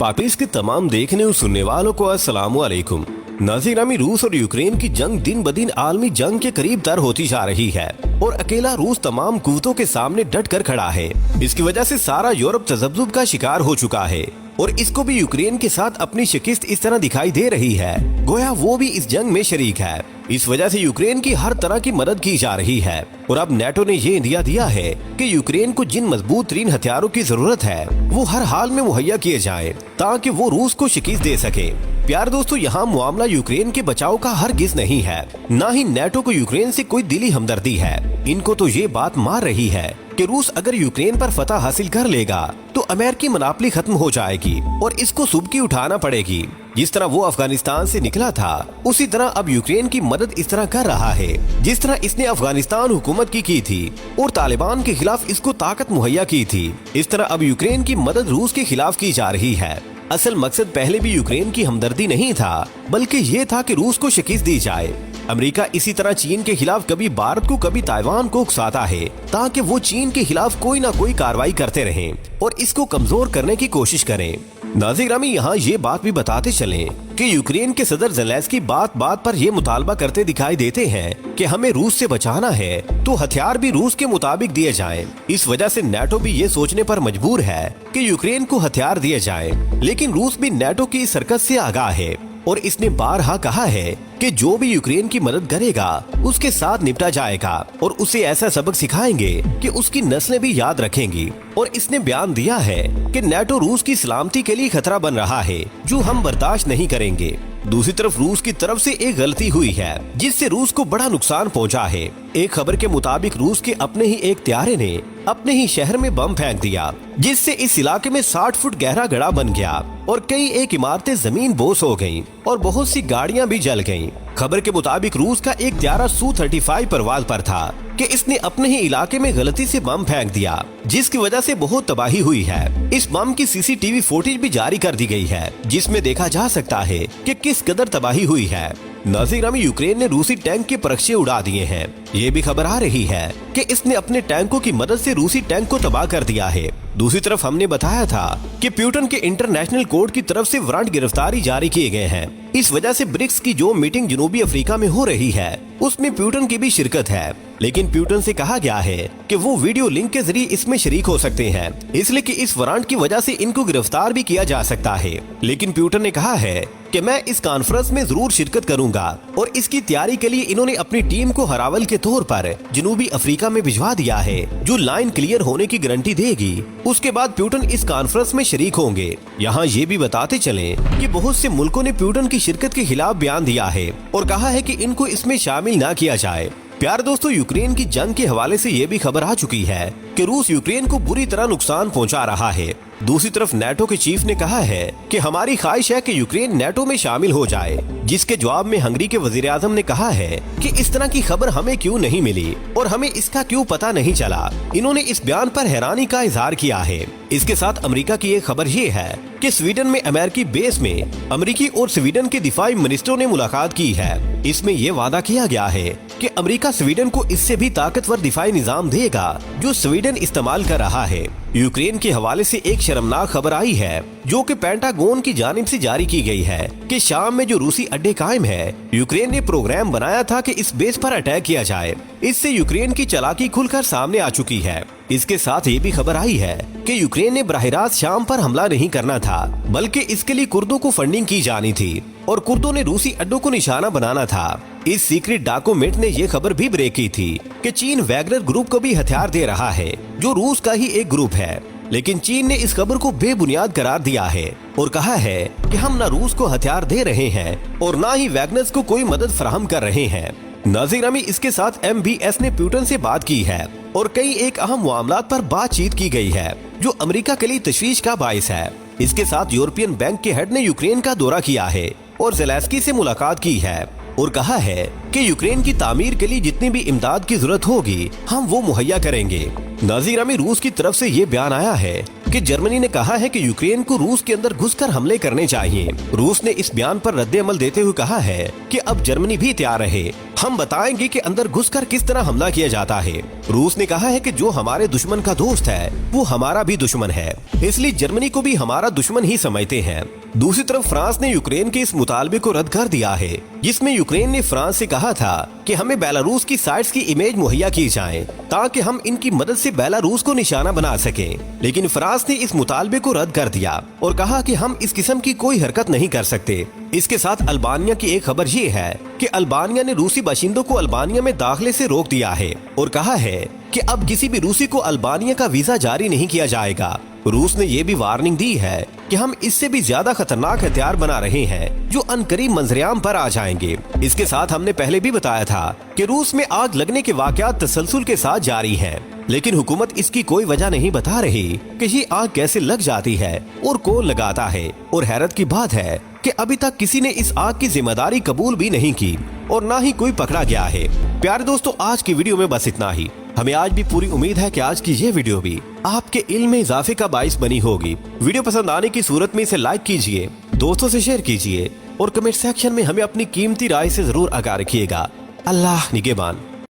पाकिस के तमाम देखने और सुनने वालों को अस्सलामुअलैकुम। नाज़रीन, रूस और यूक्रेन की जंग दिन ब दिन आलमी जंग के करीब तर होती जा रही है और अकेला रूस तमाम कुव्वतों के सामने डट कर खड़ा है। इसकी वजह से सारा यूरोप तज़ब्ज़ुब का शिकार हो चुका है और इसको भी यूक्रेन के साथ अपनी शिकस्त इस तरह दिखाई दे रही है गोया वो भी इस जंग में शरीक है। इस वजह से यूक्रेन की हर तरह की मदद की जा रही है और अब नेटो ने ये इंदिया दिया है कि यूक्रेन को जिन मजबूत तरीन हथियारों की जरूरत है वो हर हाल में मुहैया किए जाएं ताकि वो रूस को शिकस्त दे सके। प्यार दोस्तों, यहाँ मामला यूक्रेन के बचाव का हरगिज नहीं है, न ही नेटो को यूक्रेन से कोई दिली हमदर्दी है। इनको तो ये बात मार रही है कि रूस अगर यूक्रेन पर फतह हासिल कर लेगा तो अमेरिकी मनापली खत्म हो जाएगी और इसको सुबकी उठाना पड़ेगी। जिस तरह वो अफगानिस्तान से निकला था उसी तरह अब यूक्रेन की मदद इस तरह कर रहा है जिस तरह इसने अफगानिस्तान हुकूमत की थी और तालिबान के खिलाफ इसको ताकत मुहैया की थी। इस तरह अब यूक्रेन की मदद रूस के खिलाफ की जा रही है। असल मकसद पहले भी यूक्रेन की हमदर्दी नहीं था बल्कि ये था कि रूस को शिकस्त दी जाए। अमेरिका इसी तरह चीन के खिलाफ कभी भारत को कभी ताइवान को उकसाता है ताकि वो चीन के खिलाफ कोई ना कोई कार्रवाई करते रहें और इसको कमजोर करने की कोशिश करें। नाज़रीन, यहाँ ये बात भी बताते चलें कि यूक्रेन के सदर ज़ेलेंस्की बात बात पर ये मुतालबा करते दिखाई देते हैं कि हमें रूस से बचाना है तो हथियार भी रूस के मुताबिक दिए जाएं। इस वजह से नेटो भी ये सोचने पर मजबूर है कि यूक्रेन को हथियार दिए जाएं। लेकिन रूस भी नेटो की इस हरकत से आगाह है और इसने बारहा कहा है कि जो भी यूक्रेन की मदद करेगा उसके साथ निपटा जाएगा और उसे ऐसा सबक सिखाएंगे कि उसकी नस्लें भी याद रखेंगी। और इसने बयान दिया है कि नेटो रूस की सलामती के लिए खतरा बन रहा है जो हम बर्दाश्त नहीं करेंगे। दूसरी तरफ रूस की तरफ से एक गलती हुई है जिससे रूस को बड़ा नुकसान पहुंचा है। एक खबर के मुताबिक रूस के अपने ही एक त्यारे ने अपने ही शहर में बम फेंक दिया जिससे इस इलाके में 60 फुट गहरा गड्ढा बन गया और कई एक इमारतें जमीन बोस हो गयीं और बहुत सी गाड़ियां भी जल गयीं। खबर के मुताबिक रूस का एक त्यारा Su-35 परवाज पर था कि इसने अपने ही इलाके में गलती से बम फेंक दिया जिसकी वजह से बहुत तबाही हुई है। इस बम की सीसीटीवी फुटेज भी जारी कर दी गई है जिसमें देखा जा सकता है कि किस कदर तबाही हुई है। नाज़रीन, यूक्रेन ने रूसी टैंक के परखचे उड़ा दिए हैं। ये भी खबर आ रही है कि इसने अपने टैंकों की मदद से रूसी टैंक को तबाह कर दिया है। दूसरी तरफ हमने बताया था कि प्यूटन के इंटरनेशनल कोर्ट की तरफ से वारंट गिरफ्तारी जारी किए गए हैं। इस वजह से ब्रिक्स की जो मीटिंग जनूबी अफ्रीका में हो रही है उसमें प्यूटन की भी शिरकत है। लेकिन प्यूटन से कहा गया है कि वो वीडियो लिंक के जरिए इसमें शरीक हो सकते हैं, इसलिए कि इस वारंट की वजह से इनको गिरफ्तार भी किया जा सकता है। लेकिन प्यूटन ने कहा है कि मैं इस कॉन्फ्रेंस में जरूर शिरकत करूंगा और इसकी तैयारी के लिए इन्होंने अपनी टीम को हरावल के तौर पर जनूबी अफ्रीका में भिजवा दिया है जो लाइन क्लियर होने की गारंटी देगी। उसके बाद प्यूटन इस कॉन्फ्रेंस में शरीक होंगे। यहाँ ये भी बताते चलें कि बहुत से मुल्कों ने प्यूटन की शिरकत के खिलाफ बयान दिया है और कहा है कि इनको इसमें शामिल न किया जाए। प्यार दोस्तों, यूक्रेन की जंग के हवाले से ये भी खबर आ चुकी है कि रूस यूक्रेन को बुरी तरह नुकसान पहुंचा रहा है। दूसरी तरफ नेटो के चीफ ने कहा है कि हमारी ख्वाहिश है कि यूक्रेन नेटो में शामिल हो जाए, जिसके जवाब में हंगरी के वजीर आजम ने कहा है कि इस तरह की खबर हमें क्यों नहीं मिली और हमें इसका क्यों पता नहीं चला। इन्होंने इस बयान पर हैरानी का इजहार किया है। इसके साथ अमेरिका की एक खबर ये है कि स्वीडन में अमेरिकी बेस में अमेरिकी और स्वीडन के दिफाई मिनिस्टरों ने मुलाकात की है। इसमें ये वादा किया गया है कि अमेरिका स्वीडन को इससे भी ताकतवर दिफाई निजाम देगा जो स्वीडन इस्तेमाल कर रहा है। यूक्रेन के हवाले से एक शर्मनाक खबर आई है जो कि पेंटागोन की जानिब से जारी की गई है कि शाम में जो रूसी अड्डे कायम है यूक्रेन ने प्रोग्राम बनाया था कि इस बेस पर अटैक किया जाए। इससे यूक्रेन की चालाकी खुलकर सामने आ चुकी है। इसके साथ ये भी खबर आई है कि यूक्रेन ने बराह रास्त शाम पर हमला नहीं करना था बल्कि इसके लिए कुर्दों को फंडिंग की जानी थी और कुर्दों ने रूसी अड्डों को निशाना बनाना था। इस सीक्रेट डॉक्यूमेंट ने ये खबर भी ब्रेक की थी कि चीन वैगनर ग्रुप को भी हथियार दे रहा है जो रूस का ही एक ग्रुप है। लेकिन चीन ने इस खबर को बेबुनियाद करार दिया है और कहा है कि हम न रूस को हथियार दे रहे हैं और न ही वैगनर्स को कोई मदद फराहम कर रहे हैं। नाज़रीन, इसके साथ MBS ने प्यूटन से बात की है और कई एक अहम मामलात पर बातचीत की गई है जो अमेरिका के लिए तशवीश का बाइस है। इसके साथ यूरोपियन बैंक के हेड ने यूक्रेन का दौरा किया है और ज़ेलेंस्की से मुलाकात की है और कहा है कि यूक्रेन की तामीर के लिए जितनी भी इमदाद की जरूरत होगी हम वो मुहैया करेंगे। नाज़रीन, रूस की तरफ से ये बयान आया है कि जर्मनी ने कहा है कि यूक्रेन को रूस के अंदर घुसकर हमले करने चाहिए। रूस ने इस बयान पर रद्द अमल देते हुए कहा है कि अब जर्मनी भी तैयार रहे हम बताएंगे कि अंदर घुसकर किस तरह हमला किया जाता है। रूस ने कहा है कि जो हमारे दुश्मन का दोस्त है वो हमारा भी दुश्मन है, इसलिए जर्मनी को भी हमारा दुश्मन ही समझते हैं। दूसरी तरफ फ्रांस ने यूक्रेन के इस मुतालबे को रद्द कर दिया है, जिसमें यूक्रेन ने फ्रांस से कहा था कि हमें बेलारूस की साइट्स की इमेज मुहैया की जाए ताकि हम इनकी मदद से बेलारूस को निशाना बना सकें। लेकिन फ्रांस ने इस मुतालबे को रद्द कर दिया और कहा कि हम इस किस्म की कोई हरकत नहीं कर सकते। इसके साथ अल्बानिया की एक खबर ये है कि अल्बानिया ने रूसी बाशिंदों को अल्बानिया में दाखिले से रोक दिया है और कहा है कि अब किसी भी रूसी को अल्बानिया का वीजा जारी नहीं किया जाएगा। रूस ने ये भी वार्निंग दी है कि हम इससे भी ज्यादा खतरनाक हथियार बना रहे हैं जो अनकरीब मंजरेआम पर आ जाएंगे। इसके साथ हमने पहले भी बताया था कि रूस में आग लगने के वाकयात तसलसल के साथ जारी हैं, लेकिन हुकूमत इसकी कोई वजह नहीं बता रही कि ये आग कैसे लग जाती है और कौन लगाता है। और हैरत की बात है कि अभी तक किसी ने इस आग की जिम्मेदारी कबूल भी नहीं की और ना ही कोई पकड़ा गया है। प्यारे दोस्तों, आज की वीडियो में बस इतना ही। हमें आज भी पूरी उम्मीद है कि आज की ये वीडियो भी आपके इल्म में इजाफे का बाइस बनी होगी। वीडियो पसंद आने की सूरत में इसे लाइक कीजिए, दोस्तों से शेयर कीजिए और कमेंट सेक्शन में हमें अपनी कीमती राय से जरूर आगाह रखिएगा। अल्लाह निगहबान।